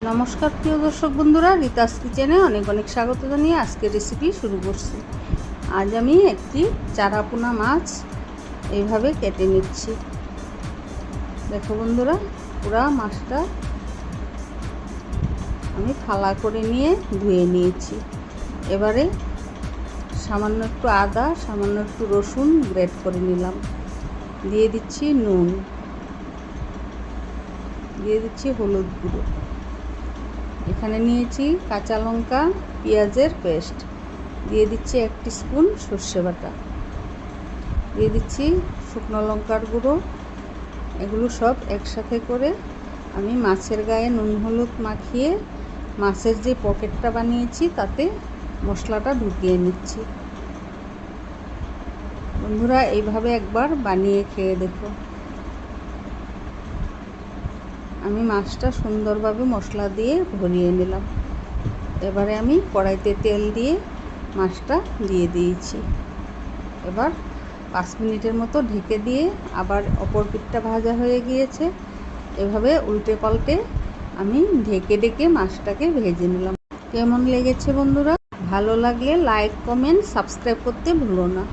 নমস্কার প্রিয় দর্শক বন্ধুরা, রিতাস কিচেনে অনেক অনেক স্বাগত জানিয়ে আজকের রেসিপি শুরু করছি। আজ আমি একটি চারাপোনা মাছ এইভাবে কেটে নিচ্ছি। দেখো বন্ধুরা, পুরা মাছটা আমি থালা করে নিয়ে ধুয়ে নিয়েছি। এবারে সামান্য একটু আদা, সামান্য একটু রসুন গ্রেট করে নিলাম। দিয়ে দিচ্ছি নুন, দিয়ে দিচ্ছি হলুদ গুঁড়ো, এখানে নিয়েছি কাঁচা লঙ্কা, পেঁয়াজের পেস্ট, দিয়ে দিচ্ছি 1 টিস্পুন সর্ষে বাটা, দিয়ে দিচ্ছি শুকনো লঙ্কার গুঁড়ো। এগুলো সব একসাথে করে আমি মাছের গায়ে নুন হলুদ মাখিয়ে মাছের যে পকেটটা বানিয়েছি তাতে মশলাটা ঢুকিয়ে নিচ্ছি। বন্ধুরা, এইভাবে একবার বানিয়ে খেয়ে দেখো। আমি মাছটা সুন্দরভাবে মশলা দিয়ে ভরিয়ে নিলাম। এবারে আমি কড়াইতে তেল দিয়ে মাছটা দিয়ে দিয়েছি। এবার 5 মিনিটের মতো ঢেকে দিয়ে আবার অপর পিঠটা ভাজা হয়ে গিয়েছে। এভাবে উল্টে পাল্টে আমি ঢেকে ঢেকে মাছটাকে ভেজে নিলাম। কেমন লেগেছে বন্ধুরা? ভালো লাগলে লাইক, কমেন্ট, সাবস্ক্রাইব করতে ভুলো না।